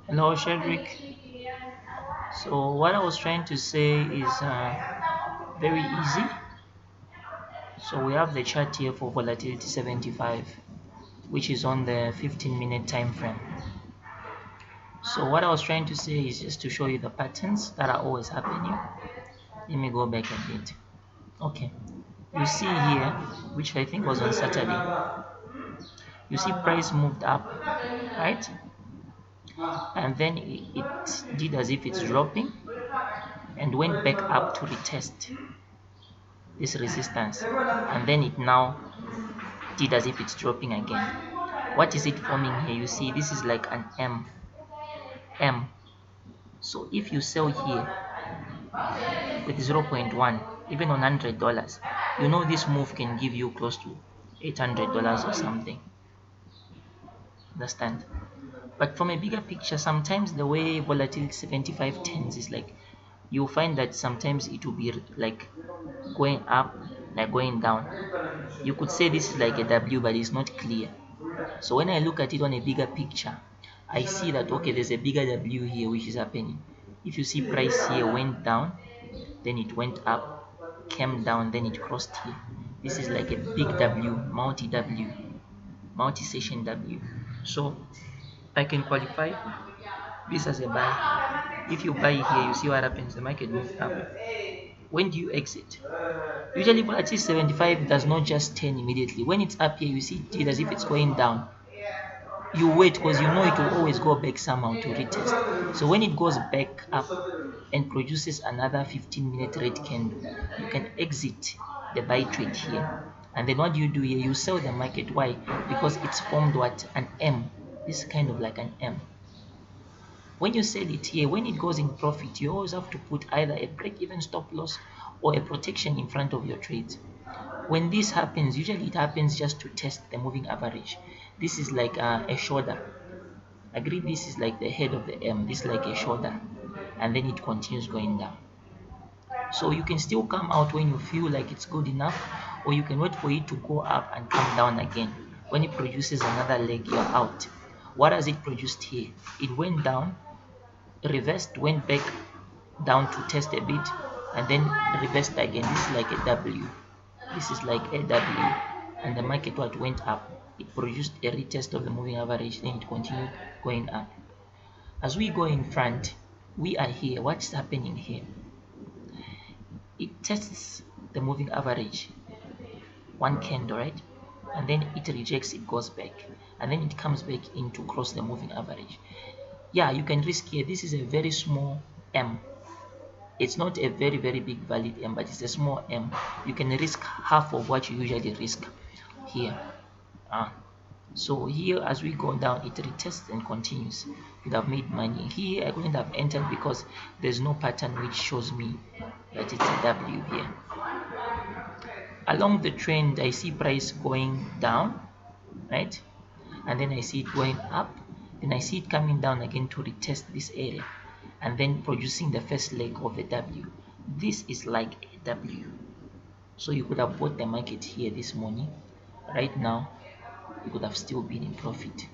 Hello, Shedrick. So what I was trying to say is very easy. So we have the chart here for volatility 75, which is on the 15-minute time frame. So what I was trying to say is just to show you the patterns that are always happening. Let me go back a bit. Okay, you see here, which I think was on Saturday, you see price moved up, right? And then it did as if it's dropping and went back up to retest this resistance, and then it now did as if it's dropping again. What is it forming here? You see this is like an M. So if you sell here with 0.1, even on $100, you know this move can give you close to $800 or something. Understand? But from a bigger picture, sometimes the way volatility 75 tends is like you'll find that sometimes it will be like going up, like going down. You could say this is like a W, but it's not clear. So when I look at it on a bigger picture, I see that okay, there's a bigger W here which is happening. If you see price here went down, then it went up, came down, then it crossed here. This is like a big W, multi-W, multi-session W. So I can qualify this as a buy. If you buy here, you see what happens. The market moves up. When do you exit? Usually volatility 75 does not just turn immediately. When it's up here, you see it as if it's going down. You wait because you know it will always go back somehow to retest. So when it goes back up and produces another 15-minute red candle, you can exit the buy trade here. And then what do you do here? You sell the market. Why? Because it's formed what? An M. This is kind of like an M. When you sell it here, when it goes in profit, you always have to put either a break-even stop loss or a protection in front of your trades. When this happens, usually it happens just to test the moving average. This is like a shoulder. Agree, this is like the head of the M. This is like a shoulder, and then it continues going down. So you can still come out when you feel like it's good enough, or you can wait for it to go up and come down again. When it produces another leg, you're out. What has it produced here? It went down, reversed, went back down to test a bit, and then reversed again. This is like a W. This is like a W, and the market what went up. It produced a retest of the moving average, then it continued going up. As we go in front, we are here. What's happening here? It tests the moving average, one candle, right? And then it rejects, it goes back, and then it comes back in to cross the moving average. Yeah, you can risk here. This is a very small M. It's not a very big valid M, but it's a small M. You can risk half of what you usually risk here. So here as we go down, it retests and continues. You'd have made money here. I couldn't have entered because there's no pattern which shows me that it's a W here. Along the trend, I see price going down, right? And then I see it going up, then I see it coming down again to retest this area, and then producing the first leg of a W. This is like a W. So you could have bought the market here this morning. Right now, you could have still been in profit,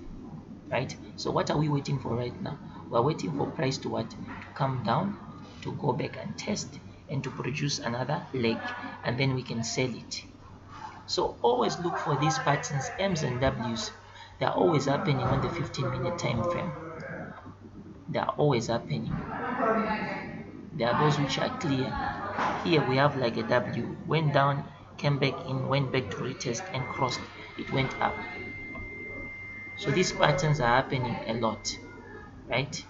right? So what are we waiting for right now? We're waiting for price to what? To come down, to go back and test, and to produce another leg, and then we can sell it. So always look for these patterns, M's and W's. They are always happening on the 15-minute time frame. They are always happening. There are those which are clear. Here we have like a W, went down, came back in, went back to retest and crossed. It went up. So these patterns are happening a lot, right?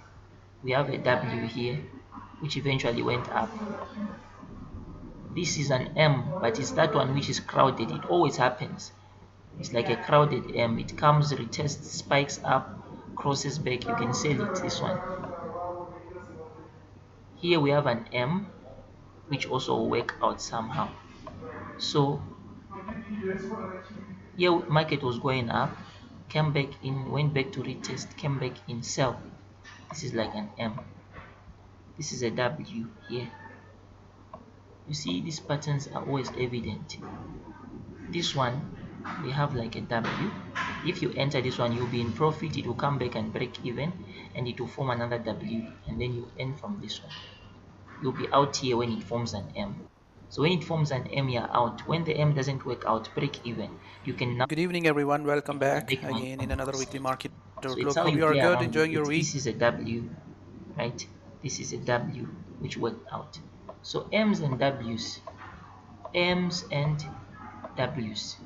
We have a W here, which eventually went up. This is an M, but it's that one which is crowded. It always happens. It's like a crowded M. It comes, retests, spikes up, crosses back. You can sell it, this one. Here we have an M, which also will work out somehow. So here market was going up, came back in, went back to retest, came back in, sell. This is like an M. This is a W here. You see these patterns are always evident. This one we have like a W. If you enter this one, you'll be in profit. It will come back and break even, and it will form another W, and then you earn from this one. You'll be out here when it forms an M. So when it forms an M, you're out. When the M doesn't work out, break even, you can now Good evening, everyone. Welcome back make money again from in the another weekly outside. market So it's outlook. how Hope you you are play good, around with enjoying your it. week. This is a W, right? This is a W which worked out. So M's and W's, M's and W's.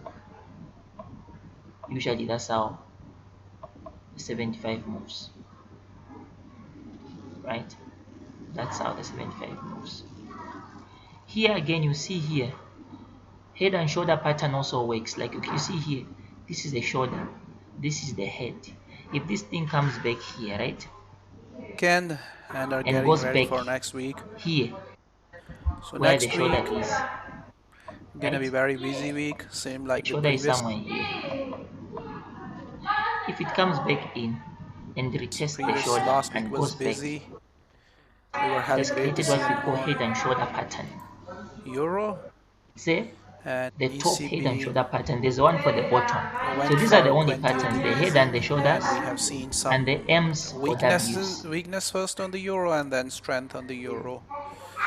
Usually that's how the 75 moves, right? That's how the 75 moves. Here again, you see here, head and shoulder pattern also works. Like you see here, this is the shoulder, this is the head. If this thing comes back here, right, Weekend and are and getting goes ready back for next week. here So where the next shoulder week is, gonna be right, very busy week, same the like the shoulder is previous somewhere here. If it comes back in and retests the shoulder last week and was goes back, busy. We were it has having great created what we decision call head on and shoulder pattern. Euro Say and the top head and ECB shoulder pattern, there's one for the bottom. So went these are the for only 20 patterns, the head and the decreasing, shoulders and we have seen and some the M's or W's. weakness first on the euro and then strength on the euro.